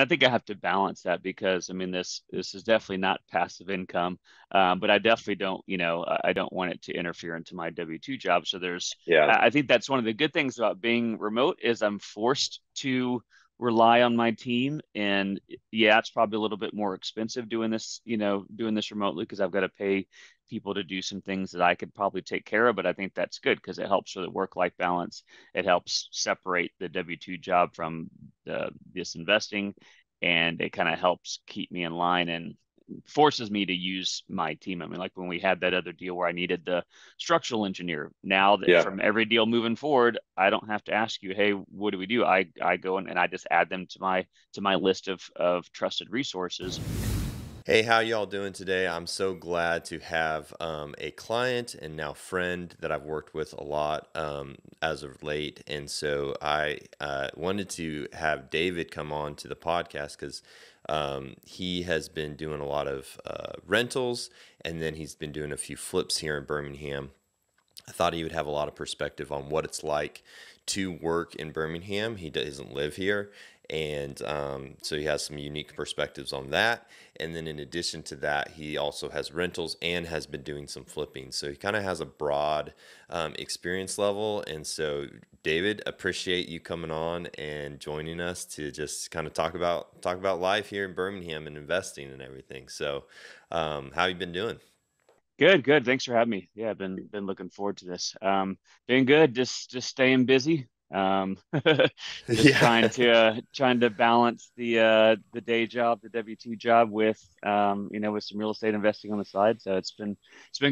I think I have to balance that because I mean this is definitely not passive income, but I definitely don't I don't want it to interfere into my W-2 job. So Yeah. I think that's one of the good things about being remote is I'm forced to rely on my team, and yeah, it's probably a little bit more expensive doing this doing this remotely because I've got to pay people to do some things that I could probably take care of. But I think that's good because it helps with the work-life balance. It helps separate the W-2 job from this investing, and it kind of helps keep me in line and forces me to use my team. I mean, like when we had that other deal where I needed the structural engineer. Now that Yeah. from every deal moving forward, I don't have to ask you, hey, what do we do? I go in and I just add them to my list of trusted resources. Hey, how y'all doing today? I'm so glad to have a client and now friend that I've worked with a lot as of late. And so I wanted to have David come on to the podcast because he has been doing a lot of rentals, and then he's been doing a few flips here in Birmingham. I thought he would have a lot of perspective on what it's like to work in Birmingham. He doesn't live here. And so he has some unique perspectives on that. And then in addition to that, he also has rentals and has been doing some flipping. So he kind of has a broad experience level. And so, David, appreciate you coming on and joining us to just kind of talk about life here in Birmingham and investing and everything. So, how you been doing? Good, good. Thanks for having me. Yeah, I've been looking forward to this. Been good. Just staying busy. Just Yeah. trying to balance the day job, the W-2 job with with some real estate investing on the side. So it's been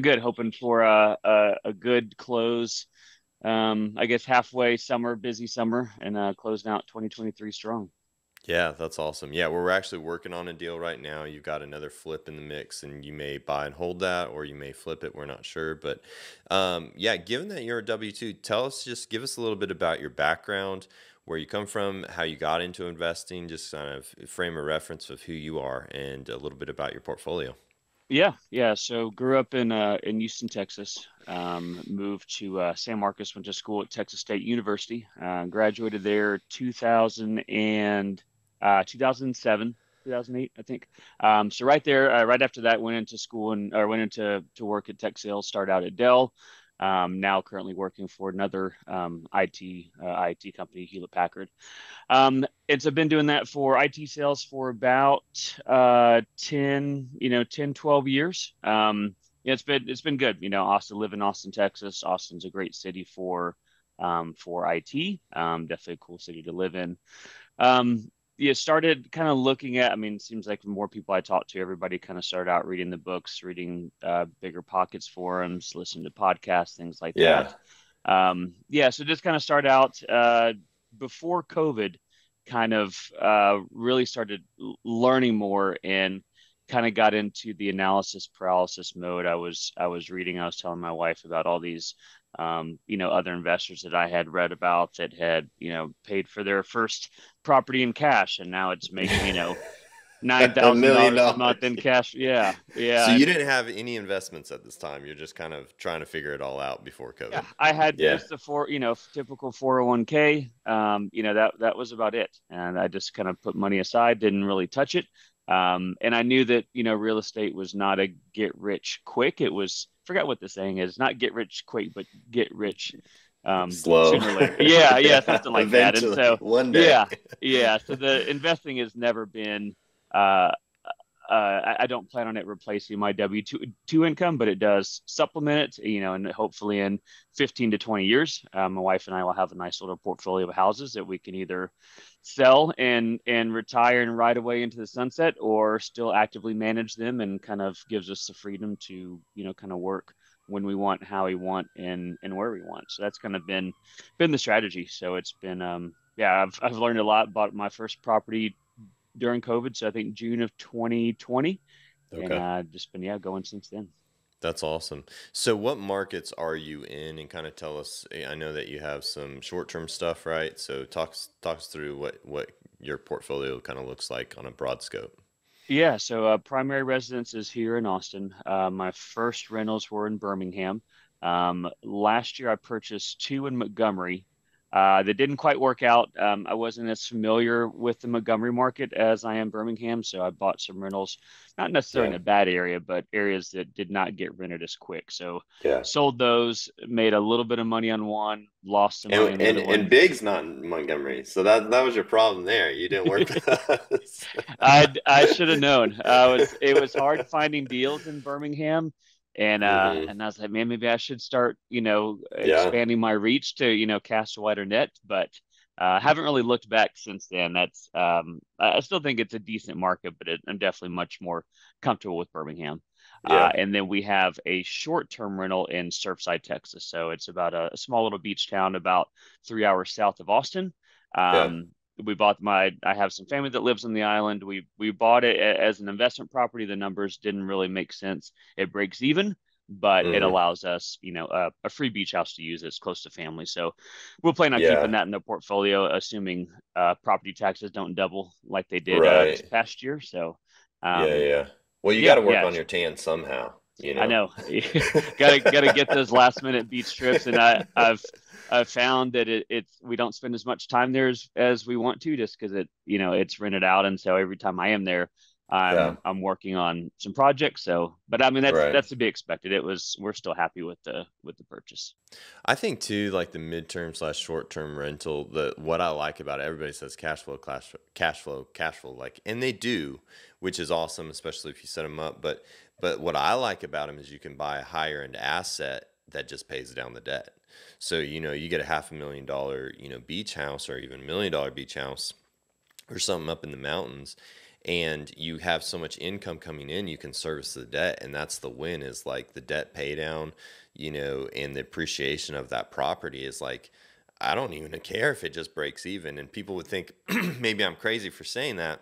good. Hoping for a good close. I guess halfway summer, busy summer, and closing out 2023 strong. Yeah, that's awesome. Yeah, we're actually working on a deal right now. You've got another flip in the mix, and you may buy and hold that, or you may flip it. We're not sure, but yeah, given that you're a W-2, just give us a little bit about your background, where you come from, how you got into investing, just kind of frame a reference of who you are, and a little bit about your portfolio. Yeah, yeah. So grew up in Houston, Texas. Moved to San Marcos, went to school at Texas State University. Graduated there 2007, 2008, I think. So right there, right after that, went into school and or went into to work at tech sales. Started out at Dell. Now currently working for another IT company, Hewlett Packard. And so I've been doing that for IT sales for about 10, 12 years. Yeah, it's been good. Austin, live in Austin, Texas. Austin's a great city for IT. Definitely a cool city to live in. Yeah, started kind of looking at, I mean, it seems like the more people I talk to, everybody kind of started out reading the books, reading Bigger Pockets forums, listening to podcasts, things like that. Yeah. Yeah, so just kind of start out before COVID, kind of really started learning more and kind of got into the analysis paralysis mode. I was reading, I was telling my wife about all these other investors that I had read about that had, paid for their first property in cash and now it's making, nine A thousand million dollars a month dollars. in cash. Yeah, So yeah. you And didn't have any investments at this time. You're just kind of trying to figure it all out before yeah, COVID. I had Yeah. just the typical 401k. That was about it. And I just kind of put money aside, didn't really touch it. And I knew that, real estate was not a get rich quick. It was, forgot what the saying is, not get rich quick, but get rich Slow. sooner or later. Yeah, yeah, Yeah. something like that. And Eventually, so, one day. yeah, yeah. So the investing has never been uh I don't plan on it replacing my W-2 income, but it does supplement it, and hopefully in 15 to 20 years, my wife and I will have a nice little portfolio of houses that we can either sell and retire and ride away into the sunset, or still actively manage them and kind of gives us the freedom to, kind of work when we want, how we want, and where we want. So that's kind of been the strategy. So it's been yeah, I've learned a lot. Bought my first property during COVID. So I think June of 2020, and Okay. just been going since then. That's awesome. So what markets are you in, and kind of tell us, I know that you have some short-term stuff, right? So talk us through what your portfolio kind of looks like on a broad scope. Yeah, so primary residence is here in Austin. My first rentals were in Birmingham. Last year, I purchased two in Montgomery, That didn't quite work out. I wasn't as familiar with the Montgomery market as I am Birmingham, so I bought some rentals, not necessarily in Yeah. a bad area, but areas that did not get rented as quick. So Yeah. sold those, made a little bit of money on one, lost some money And on the and other and one. Big's not in Montgomery, so that was your problem there. You didn't work with us. I should have known. It was hard finding deals in Birmingham, Hmm. and I was like, man, maybe I should start, Yeah. expanding my reach to, cast a wider net. But haven't really looked back since then. I still think it's a decent market, but I'm definitely much more comfortable with Birmingham. Yeah. And then we have a short-term rental in Surfside, Texas. So it's about a small little beach town about 3 hours south of Austin. Yeah. Um, we bought I have some family that lives on the island. We bought it as an investment property. The numbers didn't really make sense. It breaks even, but it Hmm. allows us, a free beach house to use. It's close to family. So we'll plan on keeping Yeah. that in the portfolio, assuming property taxes don't double like they did this Right. past year. So Yeah, um yeah. Well, you got yeah, to work yeah. on your tan somehow, you I know. know. Gotta get those last minute beach trips, and I've found that it's we don't spend as much time there as we want to, just because it's rented out, and so every time I am there, Yeah. I'm working on some projects. So, but I mean Right. that's to be expected. We're still happy with the purchase. I think too, like the midterm slash short term rental, the what I like about it, everybody says cash flow, cash flow, like, and they do, which is awesome, especially if you set them up. But what I like about them is you can buy a higher end asset that just pays down the debt. So you get a $500,000 beach house or even $1 million beach house or something up in the mountains, and you have so much income coming in, you can service the debt. And that's the win, is like the debt pay down, and the appreciation of that property is like, I don't even care if it just breaks even. And people would think maybe I'm crazy for saying that,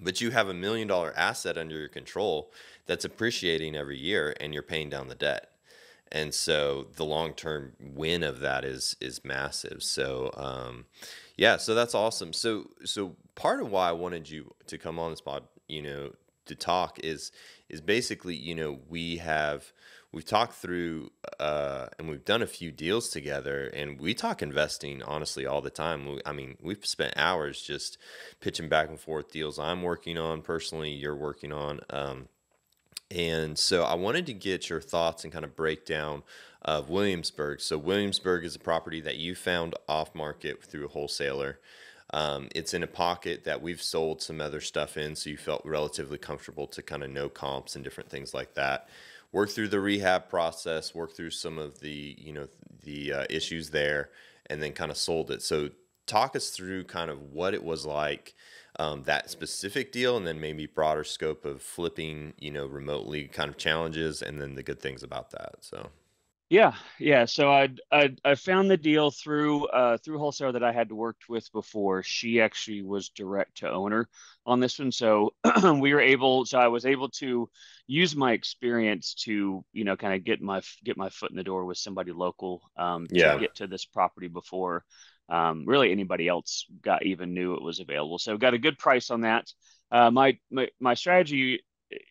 but you have $1 million asset under your control that's appreciating every year, and you're paying down the debt. And so the long term win of that is massive. So yeah, so that's awesome. So part of why I wanted you to come on this pod, to talk is basically, we've talked through and we've done a few deals together, and we talk investing honestly all the time. I mean, we've spent hours just pitching back and forth deals I'm working on personally, you're working on. And so I wanted to get your thoughts and kind of breakdown of Williamsburg. So Williamsburg is a property that you found off market through a wholesaler. It's in a pocket that we've sold some other stuff in, so you felt relatively comfortable to kind of know comps and different things like that. Work through the rehab process, work through some of the issues there, and then kind of sold it. So talk us through kind of what it was like, that specific deal, and then maybe broader scope of flipping, remotely kind of challenges, and then the good things about that. So Yeah, yeah. So I found the deal through wholesaler that I had worked with before. She actually was direct to owner on this one, so I was able to use my experience to kind of get my foot in the door with somebody local to yeah, get to this property before really anybody else got even knew it was available. So got a good price on that. My strategy,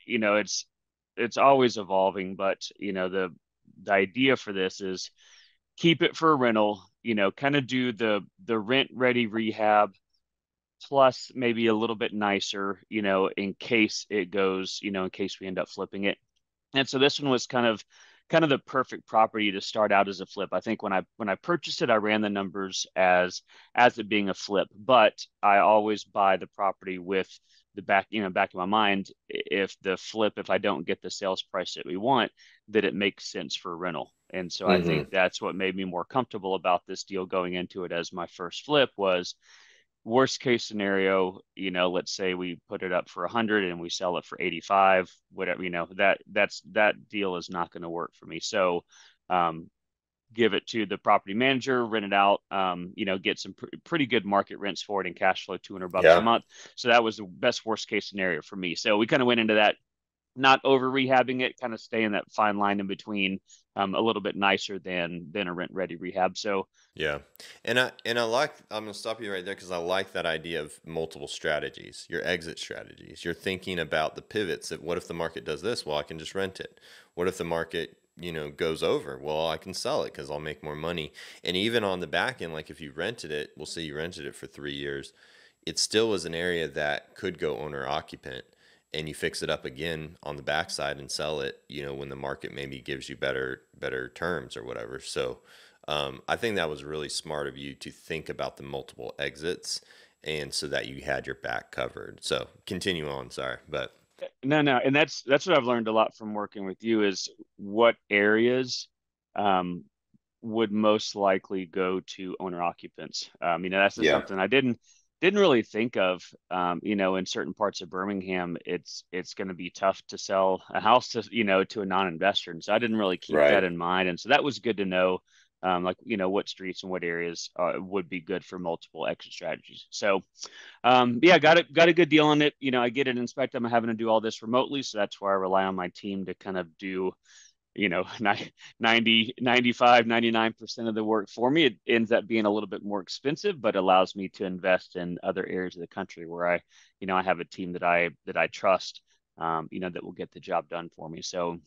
it's always evolving, but the idea for this is keep it for a rental, kind of do the rent ready rehab plus maybe a little bit nicer, in case it goes, in case we end up flipping it. And so this one was kind of the perfect property to start out as a flip. I think when I purchased it, I ran the numbers as it being a flip, but I always buy the property with the back of my mind, if I don't get the sales price that we want, that it makes sense for rental. And so I think hmm, that's what made me more comfortable about this deal going into it as my first flip was worst case scenario, let's say we put it up for 100 and we sell it for 85, whatever, that deal is not going to work for me. So, um, give it to the property manager, rent it out, get some pretty good market rents for it and cash flow $200 a yeah, month. So that was the best worst case scenario for me. So we kind of went into that not over rehabbing it, kind of staying that fine line in between, a little bit nicer than a rent ready rehab. So yeah. And I like, I'm gonna stop you right there because I like that idea of multiple strategies, your exit strategies. You're thinking about the pivots. That what if the market does this? Well, I can just rent it. What if the market goes over, well, I can sell it because I'll make more money. And even on the back end, like if you rented it, we'll say you rented it for 3 years, it still is an area that could go owner occupant, and you fix it up again on the backside and sell it, when the market maybe gives you better terms or whatever. So I think that was really smart of you to think about the multiple exits, and so that you had your back covered. So continue on, sorry, but No, no, and that's what I've learned a lot from working with you is what areas um, would most likely go to owner occupants. That's just yeah, something I didn't really think of. In certain parts of Birmingham, it's going to be tough to sell a house to a non-investor, and so I didn't really keep that right. in mind. And so that was good to know, like what streets and what areas would be good for multiple exit strategies. So yeah, got a good deal on it. I get it inspect. I'm having to do all this remotely, so that's where I rely on my team to kind of do, you know, 90, 95, 99% of the work for me. It ends up being a little bit more expensive, but allows me to invest in other areas of the country where I have a team that I trust, that will get the job done for me. So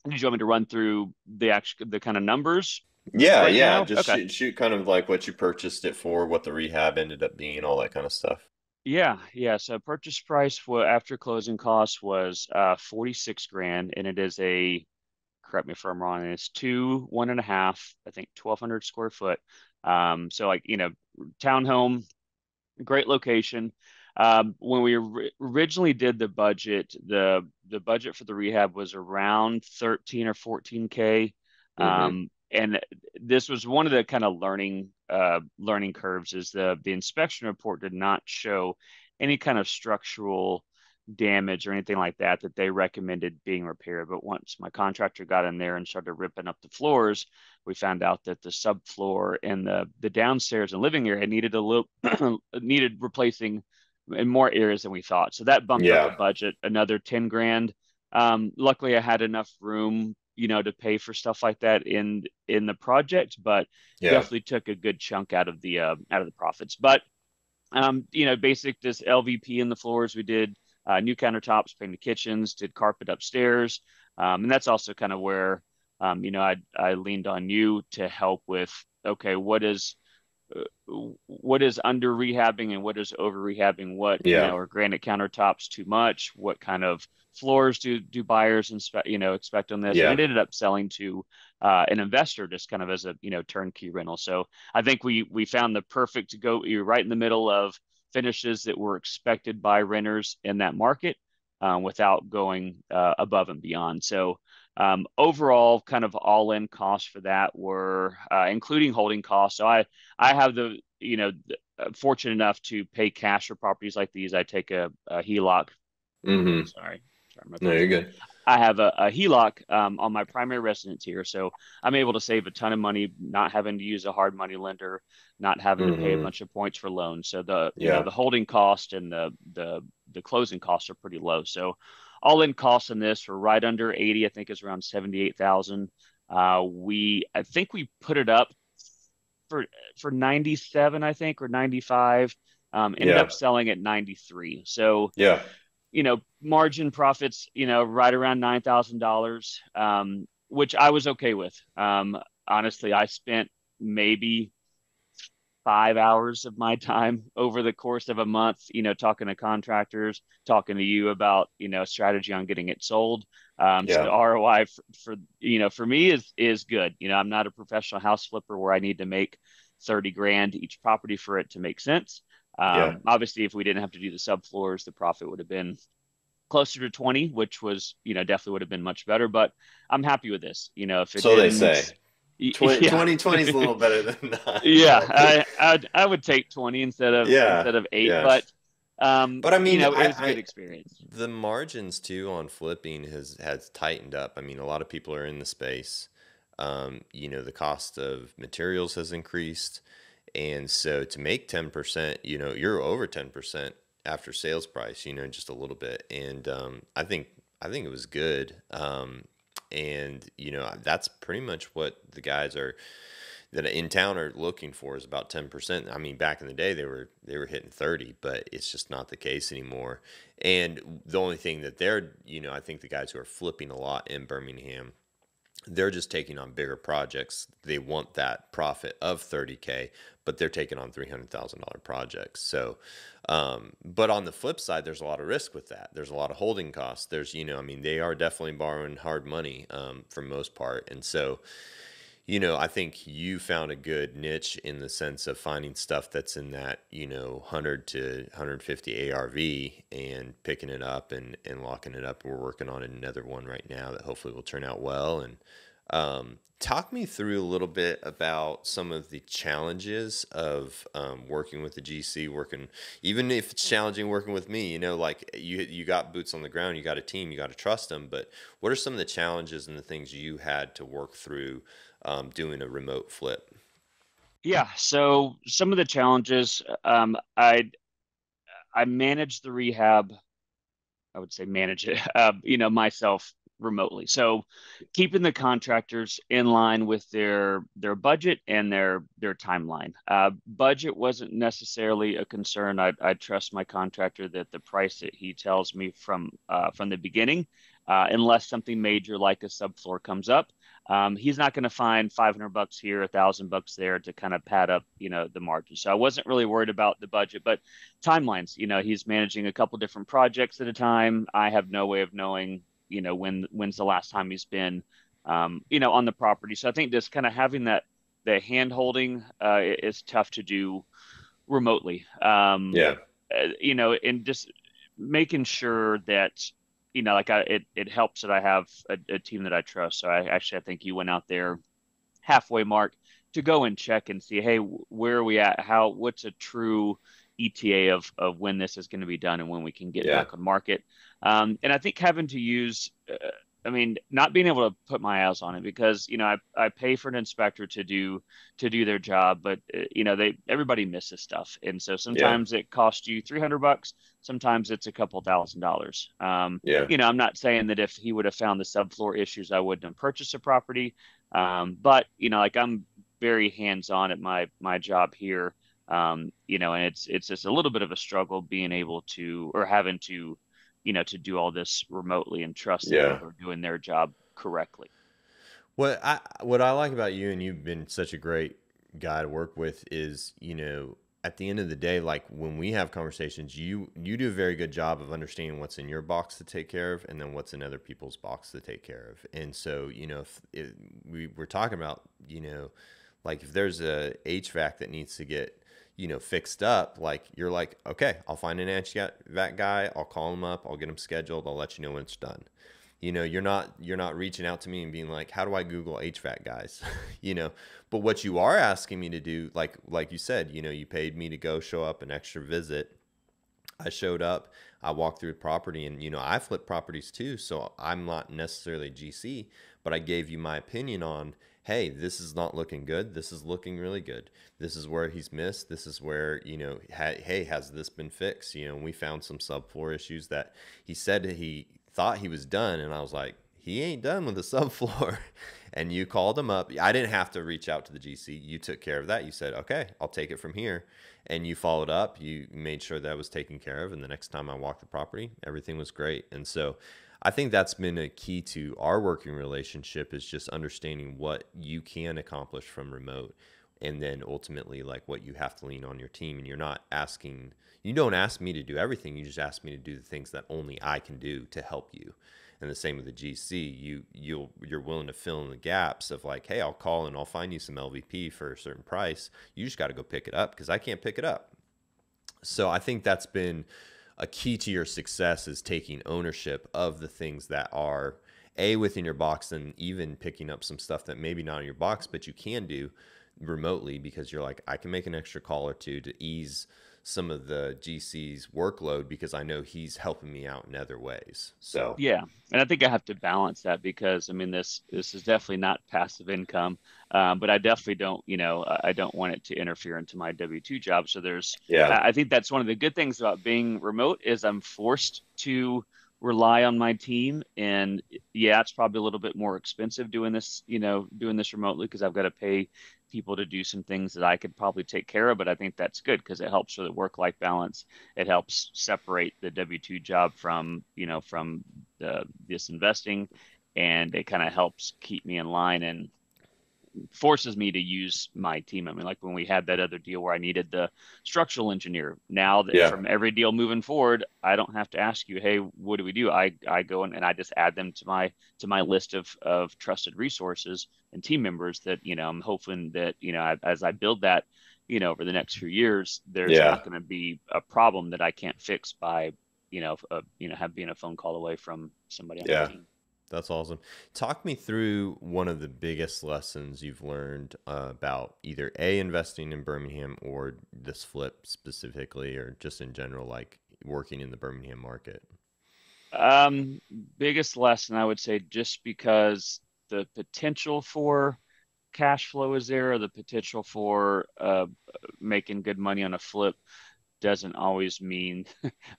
did you want me to run through the kind of numbers Yeah, right yeah. now? Just Okay. shoot kind of like what you purchased it for, what the rehab ended up being, all that kind of stuff. Yeah, yeah. So purchase price for after closing costs was 46 grand, and it is correct me if I'm wrong, it's two, 1.5, I think 1,200 square foot. So like, townhome, great location. When we originally did the budget, the budget for the rehab was around 13 or 14K. Mm-hmm. And this was one of the kind of learning curves is the inspection report did not show any kind of structural damage or anything like that they recommended being repaired. But once my contractor got in there and started ripping up the floors, we found out that the subfloor and the downstairs and living area needed a little needed replacing in more areas than we thought. So that bumped up the Yeah, budget another 10 grand. Luckily, I had enough room, to pay for stuff like that in the project, but yeah, definitely took a good chunk out of the profits. But basic just LVP in the floors. We did new countertops, painted kitchens, did carpet upstairs, and that's also kind of where I leaned on you to help with. Okay, what is under rehabbing and what is over rehabbing? What, yeah, are granite countertops too much? What kind of floors do buyers expect on this? And yeah. it ended up selling to an investor just kind of as a turnkey rental. So I think we found the perfect go. You're right in the middle of finishes that were expected by renters in that market, without going above and beyond. So overall, kind of all-in costs for that were including holding costs. So I have fortunate enough to pay cash for properties like these. I take a HELOC. Mm-hmm. Sorry, my No, phone's you're ringing. good. I have a HELOC on my primary residence here, so I'm able to save a ton of money, not having to use a hard money lender, not having to pay a Mm-hmm. bunch of points for loans. So the Yeah. holding cost and the closing costs are pretty low. So all in costs in this were right under 80. I think is around 78,000. I think we put it up for 97, I think, or 95. Ended up Yeah. selling at 93. So Yeah. margin profits, right around $9,000, which I was okay with. Honestly, I spent maybe 5 hours of my time over the course of a month, talking to contractors, talking to you about, strategy on getting it sold. So Yeah. the ROI for me is good. I'm not a professional house flipper where I need to make 30 grand each property for it to make sense. Yeah. Obviously, if we didn't have to do the subfloors, the profit would have been closer to 20, which was, definitely would have been much better. But I'm happy with this. If it So they didn't, say. 20, yeah, 20 is a little better than nine, yeah, but I would take 20 instead of yeah. instead of eight, Yeah. but But I mean, it was a good experience. the margins too on flipping has tightened up. I mean, a lot of people are in the space. The cost of materials has increased, and so to make 10%, you're over 10% after sales price. Just a little bit, and I think it was good. And that's pretty much what the guys are that in town are looking for is about 10%. I mean, back in the day they were hitting 30, but it's just not the case anymore. And the only thing that I think the guys who are flipping a lot in Birmingham they're just taking on bigger projects. They want that profit of 30K, but they're taking on $300,000 projects. So, but on the flip side, there's a lot of risk with that. There's a lot of holding costs. There's, I mean, they are definitely borrowing hard money, for most part. And so, I think you found a good niche in the sense of finding stuff that's in that, 100 to 150 ARV and picking it up and locking it up. We're working on another one right now that hopefully will turn out well. And talk me through a little bit about some of the challenges of working with the GC, working, even if it's challenging working with me, like you got boots on the ground, you got a team, you got to trust them. But what are some of the challenges and the things you had to work through doing a remote flip? Yeah. So some of the challenges, I manage the rehab. I would say manage it, myself remotely. So keeping the contractors in line with their budget and their timeline. Budget wasn't necessarily a concern. I trust my contractor that the price that he tells me from the beginning, unless something major like a subfloor comes up. He's not going to find $500 here, $1,000 there to kind of pad up, the margin. So I wasn't really worried about the budget, but timelines. He's managing a couple different projects at a time. I have no way of knowing, when's the last time he's been, on the property. So I think just kind of having the hand holding is tough to do remotely. Yeah, And just making sure that, like it helps that I have a team that I trust. So I think you went out there halfway mark to go and check and see, hey, where are we at? What's a true ETA of when this is going to be done and when we can get yeah, back on market? And I think having to use, I mean, not being able to put my eyes on it because I pay for an inspector to do their job, but everybody misses stuff, and so yeah, sometimes it costs you $300, sometimes it's a couple $1,000s. yeah, I'm not saying that if he would have found the subfloor issues, I wouldn't have purchased a property. But like I'm very hands-on at my job here. And it's just a little bit of a struggle being able to or having to do all this remotely and trust that yeah. people are doing their job correctly. What I like about you, and you've been such a great guy to work with, is at the end of the day, like when we have conversations, you do a very good job of understanding what's in your box to take care of, and then what's in other people's box to take care of. And so if we're talking about like if there's a HVAC that needs to get fixed up, like you're like, okay, I'll find an HVAC guy, I'll call him up, I'll get him scheduled, I'll let you know when it's done. You're not reaching out to me and being like, how do I Google HVAC guys? you know but what you are asking me to do, like you said, you paid me to go show up an extra visit. I showed up, I walked through the property, and I flip properties too, so I'm not necessarily GC, but I gave you my opinion on, hey, this is not looking good, this is looking really good, this is where he's missed, this is where hey, has this been fixed? We found some subfloor issues that he said he thought he was done, and I was like, he ain't done with the subfloor. And you called him up. I didn't have to reach out to the GC. You took care of that. You said, okay, I'll take it from here. And you followed up. You made sure that was taken care of. And the next time I walked the property, everything was great. And so I think that's been a key to our working relationship, is just understanding what you can accomplish from remote, and then ultimately like what you have to lean on your team. And you don't ask me to do everything. You just ask me to do the things that only I can do to help you. And the same with the GC. You're willing to fill in the gaps of like, hey, I'll call and I'll find you some LVP for a certain price. You just got to go pick it up because I can't pick it up. So I think that's been a key to your success, is taking ownership of the things that are within your box, and even picking up some stuff that maybe not in your box, but you can do remotely, because you're like, I can make an extra call or two to ease some of the GC's workload because I know he's helping me out in other ways. So Yeah, and I think I have to balance that because I mean this is definitely not passive income, but I definitely don't I don't want it to interfere into my W-2 job. So yeah, I think that's one of the good things about being remote is I'm forced to rely on my team, and yeah, it's probably a little bit more expensive doing this remotely because I've got to pay people to do some things that I could probably take care of, but I think that's good because it helps with the work-life balance. It helps separate the W-2 job from this investing. and it kind of helps keep me in line and forces me to use my team. I mean, like when we had that other deal where I needed the structural engineer, now that Yeah. from every deal moving forward, I don't have to ask you, hey, what do we do? I go in and I just add them to my list of trusted resources and team members that, I'm hoping that, as I build that, over the next few years, there's Yeah. not going to be a problem that I can't fix by, have being a phone call away from somebody on my Yeah. team. That's awesome. Talk me through one of the biggest lessons you've learned about either A, investing in Birmingham or this flip specifically, or just in general, like working in the Birmingham market. Um, Biggest lesson I would say, just because the potential for cash flow is there, or the potential for making good money on a flip doesn't always mean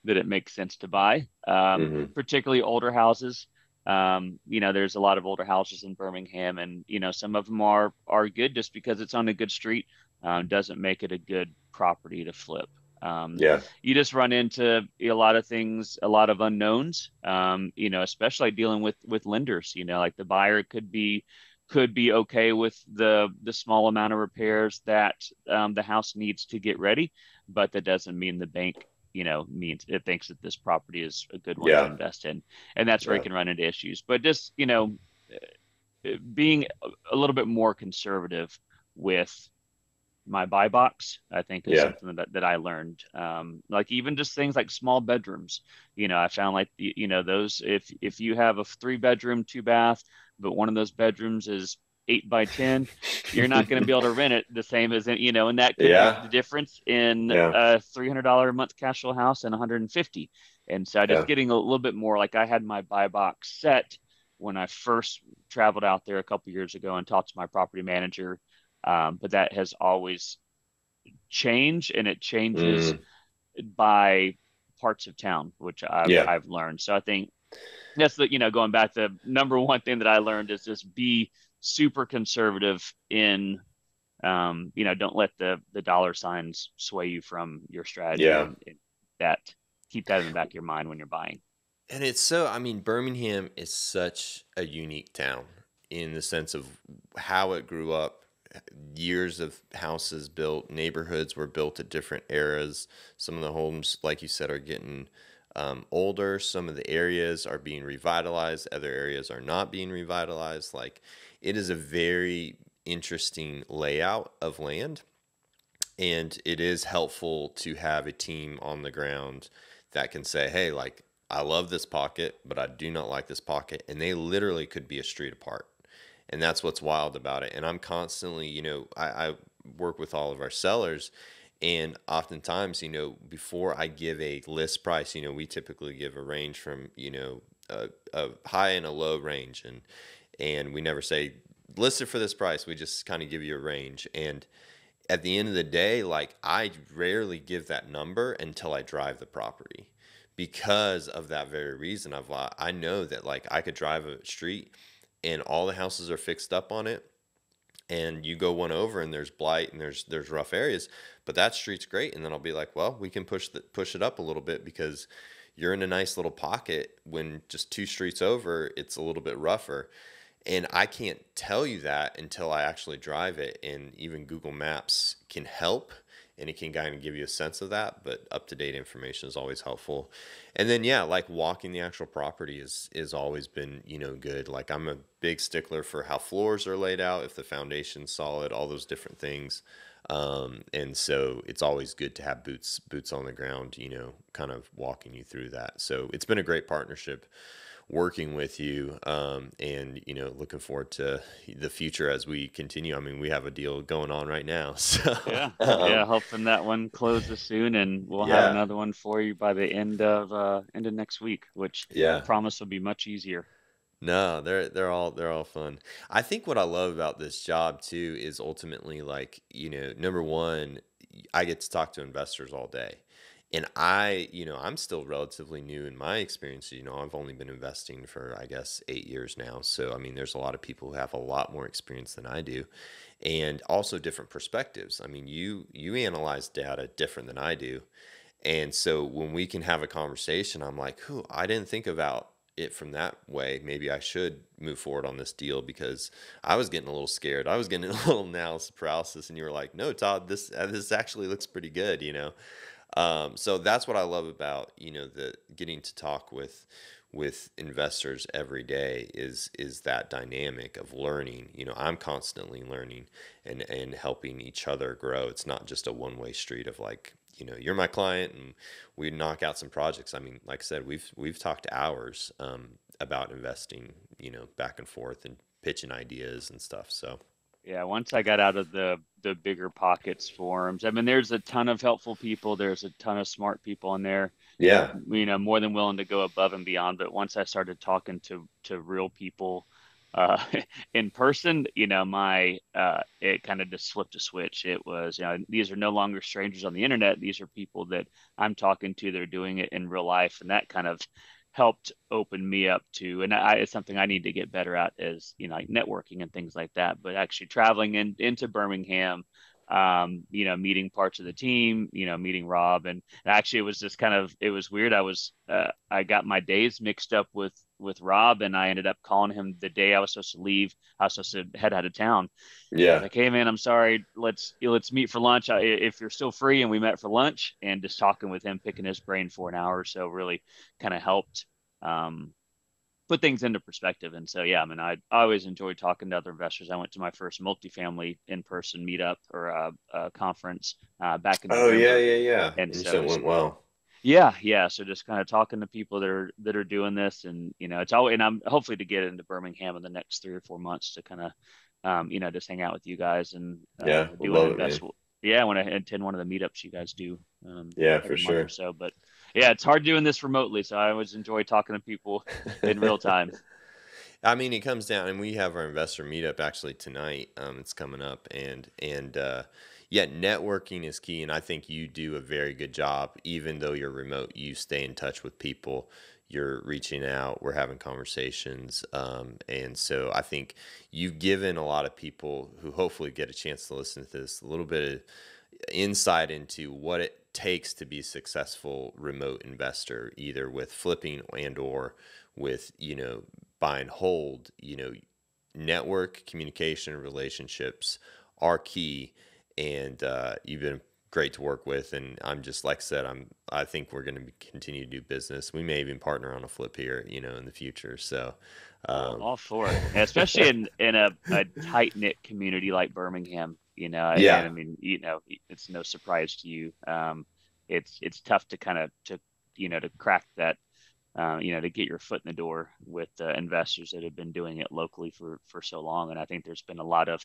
that it makes sense to buy, Hmm. particularly older houses. There's a lot of older houses in Birmingham, and some of them are good just because it's on a good street. Doesn't make it a good property to flip. Um, Yeah. you just run into a lot of things, a lot of unknowns. Especially dealing with lenders. Like the buyer could be okay with the small amount of repairs that the house needs to get ready, but that doesn't mean the bank, means it thinks that this property is a good one to Yeah. invest in. And that's where you Yeah. can run into issues. But just, being a little bit more conservative with my buy box, I think, is Yeah. something that I learned. Like even just things like small bedrooms. I found like those, if you have a 3 bedroom, 2 bath, but one of those bedrooms is 8 by 10, you're not going to be able to rent it the same as and that could be Yeah. the difference in Yeah. a $300 a month cash flow house and 150. And so just Yeah. getting a little bit more, like I had my buy box set when I first traveled out there a couple years ago and talked to my property manager, but that has always changed, and it changes Mm. by parts of town, which I've Yeah. I've learned. So I think that's going back to number one thing that I learned is just be super conservative in, don't let the dollar signs sway you from your strategy, Yeah. and that keep that in the back of your mind when you're buying. And it's so, I mean, Birmingham is such a unique town in the sense of how it grew up. Years of houses built, neighborhoods were built at different eras. Some of the homes, like you said, are getting older. Some of the areas are being revitalized, other areas are not being revitalized. Like, it is a very interesting layout of land. And it is helpful to have a team on the ground that can say, hey, like, I love this pocket, but I do not like this pocket. And they literally could be a street apart. And that's what's wild about it. And I'm constantly, I work with all of our sellers. And oftentimes, before I give a list price, we typically give a range from, a high and a low range. And we never say list it for this price. We just kind of give you a range. And at the end of the day, like, I rarely give that number until I drive the property because of that very reason. I know that, like, I could drive a street and all the houses are fixed up on it, and you go one over and there's blight and there's rough areas, but that street's great. And then I'll be like, well, we can push it up a little bit because you're in a nice little pocket. When just 2 streets over, it's a little bit rougher. And I can't tell you that until I actually drive it. And even Google Maps can help, and it can kind of give you a sense of that. But up to date information is always helpful. And then, yeah, like walking the actual property is always been, good. Like, I'm a big stickler for how floors are laid out, if the foundation's solid, all those different things. And so it's always good to have boots on the ground, kind of walking you through that. So it's been a great partnership working with you, and looking forward to the future as we continue. I mean, we have a deal going on right now, so Yeah, yeah, hoping that one closes soon, and we'll have yeah, another one for you by the end of next week, which I yeah. promise will be much easier. No, they're all fun. I think what I love about this job too is ultimately, like, number one, I get to talk to investors all day. And I'm still relatively new in my experience. I've only been investing for, I guess, 8 years now. So, I mean, there's a lot of people who have a lot more experience than I do, and also different perspectives. I mean, you analyze data different than I do. And so when we can have a conversation, I'm like, "Who, I didn't think about it from that way, maybe I should move forward on this deal because I was getting a little scared. I was getting a little analysis paralysis, and you were like, "No, Todd, this actually looks pretty good," you know. So that's what I love about, the getting to talk with investors every day is that dynamic of learning. I'm constantly learning and helping each other grow. It's not just a one-way street of like, you're my client and we knock out some projects. I mean, like I said, we've talked hours about investing, back and forth and pitching ideas and stuff. So Yeah, once I got out of the bigger pockets forums, I mean, there's a ton of helpful people. There's a ton of smart people in there that, yeah, more than willing to go above and beyond. But once I started talking to real people uh in person, my it kind of just flipped a switch. It was, these are no longer strangers on the internet. These are people that I'm talking to. They're doing it in real life, and that kind of helped open me up to, and it's something I need to get better at, is like networking and things like that. But actually traveling into Birmingham, meeting parts of the team, meeting Rob, and actually it was just kind of, it was weird. I got my days mixed up with Rob, and I ended up calling him the day I was supposed to leave. I was supposed to head out of town. I was yeah, like, "Hey man, I'm sorry. Let's meet for lunch. If you're still free." And we met for lunch, and just talking with him, picking his brain for an hour or so, really kind of helped um, put things into perspective. And so, yeah, I mean, I always enjoyed talking to other investors. I went to my first multifamily in-person meetup or conference back in oh yeah, November, yeah, yeah. and And you so said it went well. yeah, yeah. So just kind of talking to people that are doing this, and it's all, and I'm hopefully to get into Birmingham in the next 3 or 4 months to kind of, just hang out with you guys and Yeah, we'll do an love it, man. invest. Yeah, I want to attend one of the meetups you guys do Yeah, for every month or sure. so. But yeah, it's hard doing this remotely, so I always enjoy talking to people in real time. I mean, it comes down, and we have our investor meetup actually tonight. It's coming up, and yeah, networking is key, and I think you do a very good job. Even though you're remote, you stay in touch with people. You're reaching out. We're having conversations, and so I think you've given a lot of people who hopefully get a chance to listen to this a little bit of insight into what it takes to be a successful remote investor, either with flipping and or with, buy and hold. Network, communication, relationships are key, and you've been great to work with. And I'm just, like I said, I think we're going to continue to do business. We may even partner on a flip here, in the future. So, I'm um, all for it, and especially in a tight knit community like Birmingham. And yeah, I mean, it's no surprise to you. It's tough to kind of to crack that, to get your foot in the door with investors that have been doing it locally for so long. And I think there's been a lot of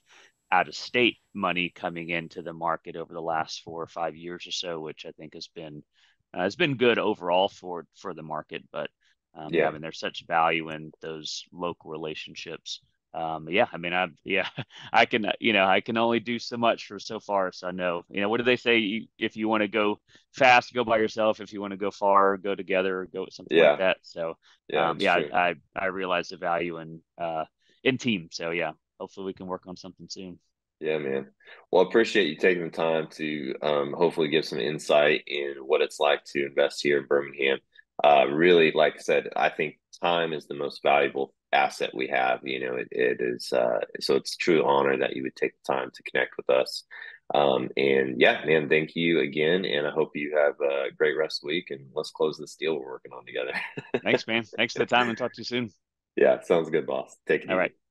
out of state money coming into the market over the last 4 or 5 years or so, which I think has been good overall for the market. But yeah, I yeah, mean, there's such value in those local relationships. Yeah, I mean, yeah, I can only do so much for so far. So I know, what do they say? If you want to go fast, go by yourself. If you want to go far, go together, or go something like yeah, that. So, yeah, it's yeah, true. I realize the value in team. So yeah, hopefully we can work on something soon. Yeah, man. Well, I appreciate you taking the time to hopefully give some insight in what it's like to invest here in Birmingham. Really, like I said, I think time is the most valuable asset we have. It is so it's a true honor that you would take the time to connect with us. And yeah, man, thank you again, and I hope you have a great rest of the week. And let's close this deal we're working on together. Thanks, man. Thanks for the time, and talk to you soon. Yeah, sounds good, boss. Take it All right. easy.